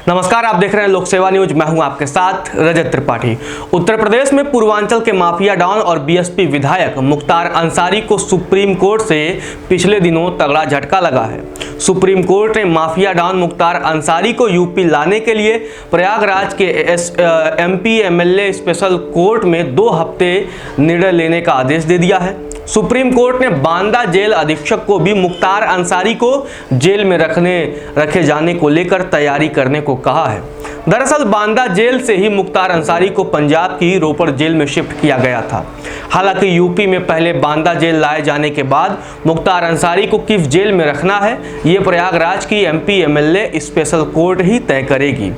नमस्कार, आप देख रहे हैं लोक सेवा न्यूज। मैं हूं आपके साथ रजत त्रिपाठी। उत्तर प्रदेश में पूर्वांचल के माफिया डॉन और बीएसपी विधायक मुख्तार अंसारी को सुप्रीम कोर्ट से पिछले दिनों तगड़ा झटका लगा है। सुप्रीम कोर्ट ने माफिया डॉन मुख्तार अंसारी को यूपी लाने के लिए प्रयागराज के एमपी एमएलए स्पेशल कोर्ट में 2 हफ्ते निर्णय लेने का आदेश दे दिया है। सुप्रीम कोर्ट ने बांदा जेल अधीक्षक को भी मुख्तार अंसारी को जेल में रखे जाने को लेकर तैयारी करने को कहा है। दरअसल बांदा जेल से ही मुख्तार अंसारी को पंजाब की रोपड़ जेल में शिफ्ट किया गया था। हालांकि यूपी में पहले बांदा जेल लाए जाने के बाद मुख्तार अंसारी को किस जेल में रखना है, ये प्रयागराज की एमपी एमएलए स्पेशल कोर्ट ही तय करेगी।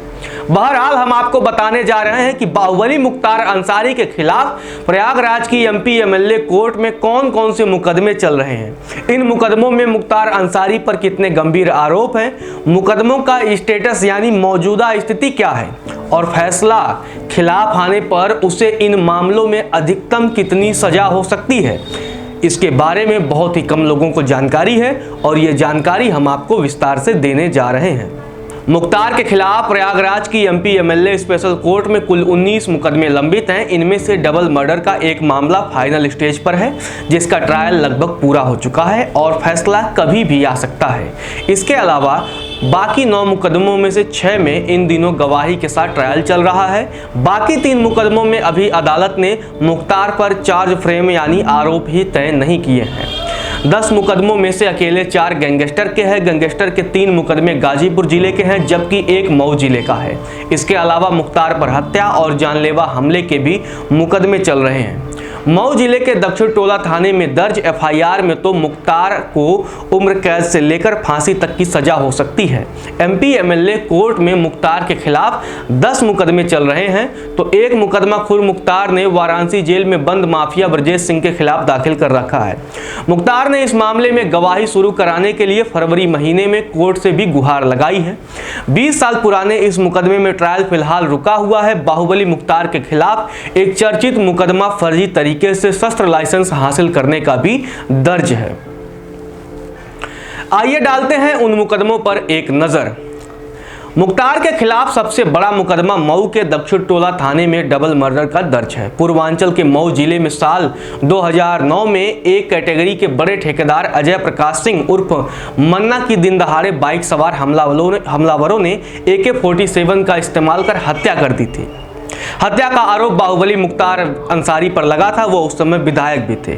बहरहाल हम आपको बताने जा रहे हैं कि बाहुबली मुख्तार अंसारी के खिलाफ प्रयागराज की एमपी एमएलए कोर्ट में कौन कौन से मुकदमे चल रहे हैं, इन मुकदमों में मुख्तार अंसारी पर कितने गंभीर आरोप हैं, मुकदमों का स्टेटस यानी मौजूदा स्थिति क्या है और फैसला खिलाफ आने पर उसे इन मामलों में अधिकतम कितनी सजा हो सकती है, इसके बारे में बहुत ही कम लोगों को जानकारी है और ये जानकारी हम आपको विस्तार से देने जा रहे हैं। मुख्तार के खिलाफ प्रयागराज की एमपी एमएलए स्पेशल कोर्ट में कुल 19 मुकदमे लंबित हैं। इनमें से डबल मर्डर का एक मामला फाइनल स्टेज पर है, जिसका ट्रायल लगभग पूरा हो चुका है और फैसला कभी भी आ सकता है। इसके अलावा बाकी 9 मुकदमों में से 6 में इन दिनों गवाही के साथ ट्रायल चल रहा है। बाकी 3 मुकदमों में अभी अदालत ने मुख्तार पर चार्ज फ्रेम यानी आरोप ही तय नहीं किए हैं। 10 मुकदमों में से अकेले 4 गैंगस्टर के हैं। गैंगस्टर के 3 मुकदमे गाजीपुर जिले के हैं, जबकि 1 मऊ जिले का है। इसके अलावा मुख्तार पर हत्या और जानलेवा हमले के भी मुकदमे चल रहे हैं। मऊ जिले के दक्षिण टोला थाने में दर्ज एफआईआर में तो मुख्तार को उम्र कैद से लेकर फांसी तक की सजा हो सकती है। एमपी एमएलए कोर्ट में मुख्तार के खिलाफ 10 मुकदमे चल रहे हैं, तो एक मुकदमा खुद मुख्तार ने वाराणसी जेल में बंद माफिया ब्रजेश सिंह के खिलाफ दाखिल कर रखा है। मुख्तार ने इस मामले में गवाही शुरू कराने के लिए फरवरी महीने में कोर्ट से भी गुहार लगाई है। 20 साल पुराने इस मुकदमे में ट्रायल फिलहाल रुका हुआ है। बाहुबली मुख्तार के खिलाफ एक चर्चित मुकदमा फर्जी तरीके से शस्त्र लाइसेंस हासिल करने का भी दर्ज है। आइए डालते हैं उन मुकदमों पर एक नजर। मुख्तार के खिलाफ सबसे बड़ा मुकदमा मऊ के दक्षिण टोला थाने में डबल मर्डर का दर्ज है। पूर्वांचल के मऊ जिले में साल 2009 में एक कैटेगरी के बड़े ठेकेदार अजय प्रकाश सिंह उर्फ मन्ना की दिन दहाड़े बाइक सवार हमलावरों ने AK-47 का इस्तेमाल कर हत्या कर दी थी। हत्या का आरोप बाहुबली मुख्तार अंसारी पर लगा था, वो उस समय विधायक भी थे।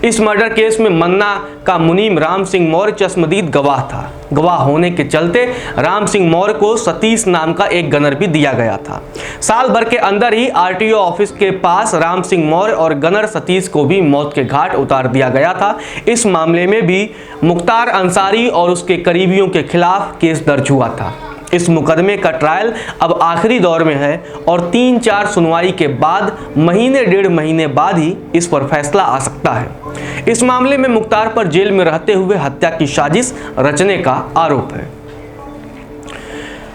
इस मर्डर केस में मन्ना का मुनीम राम सिंह मौर्य चश्मदीद गवाह था। गवाह होने के चलते राम सिंह मौर्य को सतीश नाम का एक गनर भी दिया गया था। साल भर के अंदर ही आरटीओ ऑफिस के पास राम सिंह मौर्य और गनर सतीश को भी मौत के घाट उतार दिया गया था। इस मामले में भी मुख्तार अंसारी और उसके करीबियों के खिलाफ केस दर्ज हुआ था। इस मुकदमे का ट्रायल अब आखिरी दौर में है और 3-4 सुनवाई के बाद महीने 1.5 महीने बाद ही इस पर फैसला आ सकता है। इस मामले में मुख्तार पर जेल में रहते हुए हत्या की साजिश रचने का आरोप है।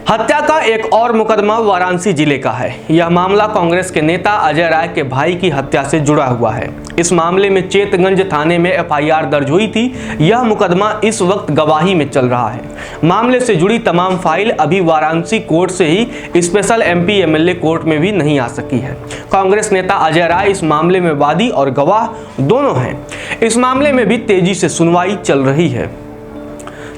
हत्या का एक और मुकदमा वाराणसी जिले का है। यह मामला कांग्रेस के नेता अजय राय के भाई की हत्या से जुड़ा हुआ है। इस मामले में चेतगंज थाने में एफआईआर दर्ज हुई थी। यह मुकदमा इस वक्त गवाही में चल रहा है। मामले से जुड़ी तमाम फाइल अभी वाराणसी कोर्ट से ही स्पेशल एमपी एमएलए कोर्ट में भी नहीं आ सकी है। कांग्रेस नेता अजय राय इस मामले में वादी और गवाह दोनों हैं। इस मामले में भी तेजी से सुनवाई चल रही है।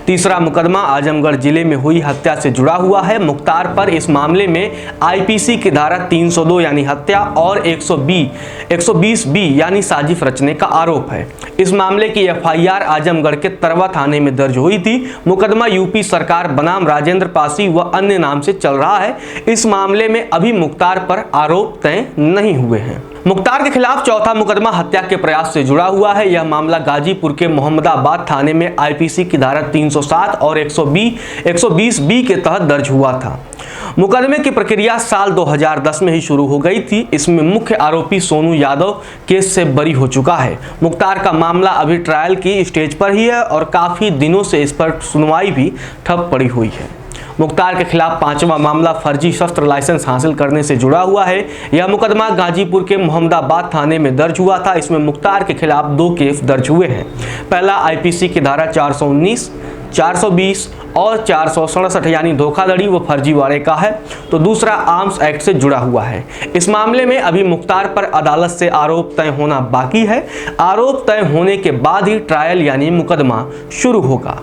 तीसरा मुकदमा आजमगढ़ जिले में हुई हत्या से जुड़ा हुआ है। मुख्तार पर इस मामले में आईपीसी की धारा 302 यानी हत्या और 120B यानी साजिश रचने का आरोप है। इस मामले की एफआईआर आजमगढ़ के तरवा थाने में दर्ज हुई थी। मुकदमा यूपी सरकार बनाम राजेंद्र पासी व अन्य नाम से चल रहा है। इस मामले में अभी मुख्तार पर आरोप तय नहीं हुए हैं। मुख्तार के खिलाफ चौथा मुकदमा हत्या के प्रयास से जुड़ा हुआ है। यह मामला गाजीपुर के मोहम्मदाबाद थाने में आईपीसी की धारा 307 और 120B के तहत दर्ज हुआ था। मुकदमे की प्रक्रिया साल 2010 में ही शुरू हो गई थी। इसमें मुख्य आरोपी सोनू यादव केस से बरी हो चुका है। मुख्तार का मामला अभी ट्रायल की स्टेज पर ही है और काफी दिनों से इस पर सुनवाई भी ठप पड़ी हुई है। मुख्तार के खिलाफ 5वां मामला फर्जी शस्त्र लाइसेंस हासिल करने से जुड़ा हुआ है। यह मुकदमा गाजीपुर के मोहम्मदाबाद थाने में दर्ज हुआ था। इसमें मुख्तार के खिलाफ 2 केस दर्ज हुए हैं। पहला आईपीसी की धारा 419 420 और 467 यानी धोखाधड़ी व फर्जीवाड़े का है, तो दूसरा आर्म्स एक्ट से जुड़ा हुआ है। इस मामले में अभी मुख्तार पर अदालत से आरोप तय होना बाकी है। आरोप तय होने के बाद ही ट्रायल यानी मुकदमा शुरू होगा।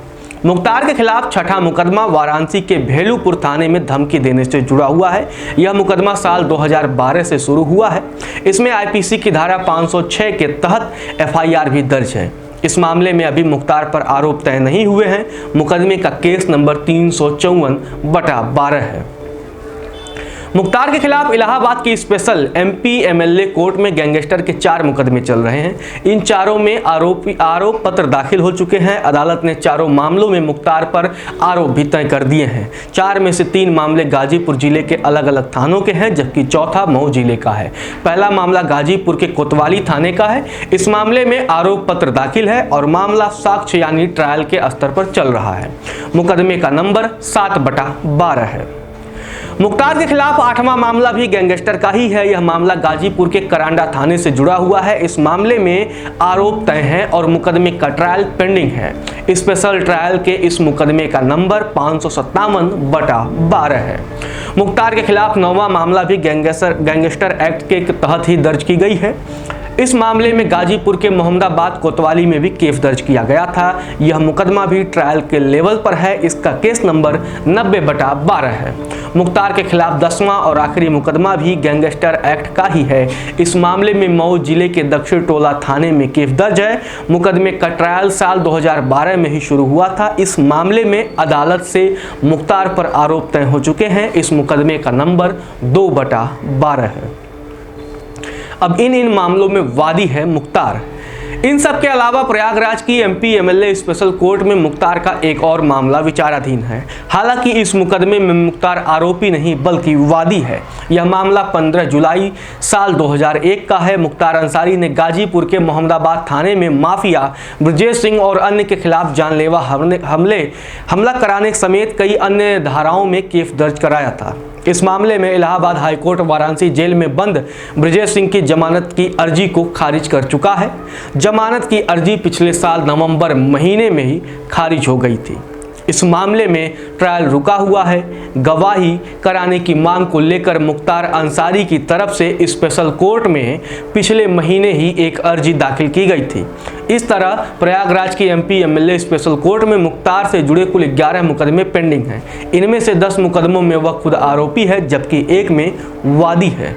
मुख्तार के खिलाफ छठा मुकदमा वाराणसी के भेलूपुर थाने में धमकी देने से जुड़ा हुआ है। यह मुकदमा साल 2012 से शुरू हुआ है। इसमें आईपीसी की धारा 506 के तहत एफआईआर भी दर्ज है। इस मामले में अभी मुख्तार पर आरोप तय नहीं हुए हैं। मुकदमे का केस नंबर 354/12 है। मुख्तार के खिलाफ इलाहाबाद की स्पेशल एमपी एमएलए कोर्ट में गैंगस्टर के 4 मुकदमे चल रहे हैं। इन चारों में आरोप पत्र दाखिल हो चुके हैं। अदालत ने चारों मामलों में मुख्तार पर आरोप भी तय कर दिए हैं। 4 में से 3 मामले गाजीपुर जिले के अलग अलग थानों के हैं, जबकि चौथा मऊ जिले का है। पहला मामला गाजीपुर के कोतवाली थाने का है। इस मामले में आरोप पत्र दाखिल है और मामला साक्ष्य यानी ट्रायल के स्तर पर चल रहा है। मुकदमे का नंबर 7/12 है। मुख्तार के खिलाफ 8वां मामला भी गैंगस्टर का ही है। यह मामला गाजीपुर के करांडा थाने से जुड़ा हुआ है। इस मामले में आरोप तय हैं और मुकदमे का ट्रायल पेंडिंग है। स्पेशल ट्रायल के इस मुकदमे का नंबर 557/12 है। मुख्तार के खिलाफ 9वां मामला भी गैंगस्टर एक्ट के तहत ही दर्ज की गई है। इस मामले में गाजीपुर के मोहम्मदाबाद कोतवाली में भी केस दर्ज किया गया था। यह मुकदमा भी ट्रायल के लेवल पर है। इसका केस नंबर 90/12 है। मुख्तार के खिलाफ 10वां और आखिरी मुकदमा भी गैंगस्टर एक्ट का ही है। इस मामले में मऊ जिले के दक्षिण टोला थाने में केस दर्ज है। मुकदमे का ट्रायल साल 2012 में ही शुरू हुआ था। इस मामले में अदालत से मुख्तार पर आरोप तय हो चुके हैं। इस मुकदमे का नंबर 2/12 है। अब इन मामलों में वादी है मुख्तार। इन सब के अलावा प्रयागराज की एमपी एमएलए स्पेशल कोर्ट में मुख्तार का एक और मामला विचाराधीन है। हालांकि इस मुकदमे में मुख्तार आरोपी नहीं बल्कि वादी है। यह मामला 15 जुलाई साल 2001 का है। मुख्तार अंसारी ने गाजीपुर के मोहम्मदाबाद थाने में माफिया ब्रजेश सिंह और अन्य के खिलाफ जानलेवा हमला कराने समेत कई अन्य धाराओं में केस दर्ज कराया था। इस मामले में इलाहाबाद हाईकोर्ट वाराणसी जेल में बंद ब्रजेश सिंह की जमानत की अर्जी को खारिज कर चुका है। जमानत की अर्जी पिछले साल नवंबर महीने में ही खारिज हो गई थी। इस मामले में ट्रायल रुका हुआ है। गवाही कराने की मांग को लेकर मुख्तार अंसारी की तरफ से स्पेशल कोर्ट में पिछले महीने ही एक अर्जी दाखिल की गई थी। इस तरह प्रयागराज की एमपी एमएलए स्पेशल कोर्ट में मुख्तार से जुड़े कुल 11 मुकदमे पेंडिंग हैं। इनमें से 10 मुकदमों में वह खुद आरोपी है, जबकि एक में वादी है।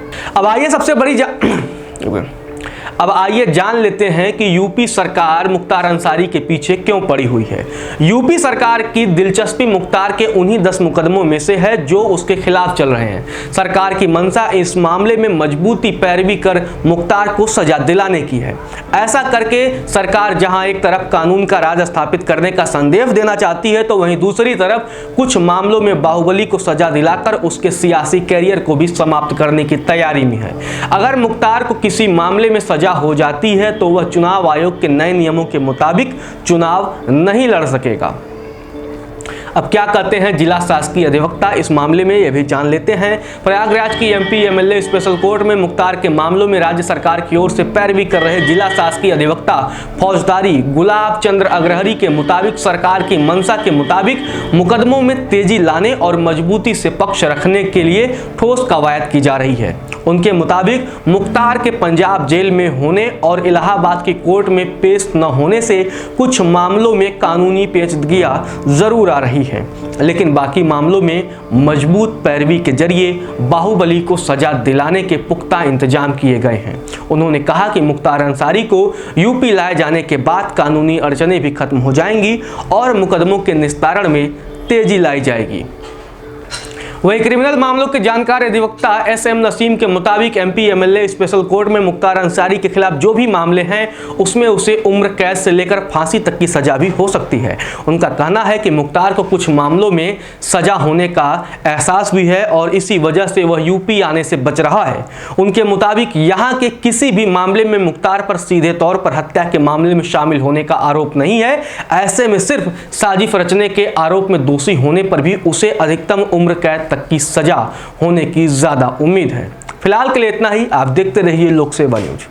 अब आइए जान लेते हैं कि यूपी सरकार मुख्तार अंसारी के पीछे क्यों पड़ी हुई है। यूपी सरकार की दिलचस्पी मुख्तार के उन्हीं 10 मुकदमों में से है जो उसके खिलाफ चल रहे हैं। सरकार की मंशा इस मामले में मजबूती पैरवी कर मुख्तार को सजा दिलाने की है। ऐसा करके सरकार जहां एक तरफ कानून का राज स्थापित करने का संदेश देना चाहती है, तो वहीं दूसरी तरफ कुछ मामलों में बाहुबली को सजा दिलाकर उसके सियासी कैरियर को भी समाप्त करने की तैयारी में है। अगर मुख्तार को किसी मामले में सजा हो जाती है तो वह चुनाव आयोग के नए नियमों के मुताबिक चुनाव नहीं लड़ सकेगा। अब क्या कहते हैं जिला शासकीय अधिवक्ता इस मामले में, यह भी जान लेते हैं। प्रयागराज की एमपी एमएलए स्पेशल कोर्ट में मुख्तार के मामलों में राज्य सरकार की ओर से पैरवी कर रहे जिला शासकीय अधिवक्ता फौजदारी गुलाब चंद्र अग्रहरी के मुताबिक सरकार की मंशा के मुताबिक मुकदमों में तेजी लाने और मजबूती से पक्ष रखने के लिए ठोस कवायद की जा रही है। उनके मुताबिक मुख्तार के पंजाब जेल में होने और इलाहाबाद की कोर्ट में पेश न होने से कुछ मामलों में कानूनी पेचीदगियां जरूर आ रही है, लेकिन बाकी मामलों में मजबूत पैरवी के जरिए बाहुबली को सजा दिलाने के पुख्ता इंतजाम किए गए हैं। उन्होंने कहा कि मुख्तार अंसारी को यूपी लाए जाने के बाद कानूनी अड़चनें भी खत्म हो जाएंगी और मुकदमों के निस्तारण में तेजी लाई जाएगी। वहीं क्रिमिनल मामलों के जानकार अधिवक्ता एसएम नसीम के मुताबिक एमपी एमएलए स्पेशल कोर्ट में मुख्तार अंसारी के खिलाफ जो भी मामले हैं उसमें उसे उम्र कैद से लेकर फांसी तक की सजा भी हो सकती है। उनका कहना है कि मुख्तार को कुछ मामलों में सजा होने का एहसास भी है और इसी वजह से वह यूपी आने से बच रहा है। उनके मुताबिक यहाँ के किसी भी मामले में मुख्तार पर सीधे तौर पर हत्या के मामले में शामिल होने का आरोप नहीं है। ऐसे में सिर्फ साजिश रचने के आरोप में दोषी होने पर भी उसे अधिकतम उम्र कैद तक की सजा होने की ज्यादा उम्मीद है। फिलहाल के लिए इतना ही। आप देखते रहिए लोक सेवा न्यूज।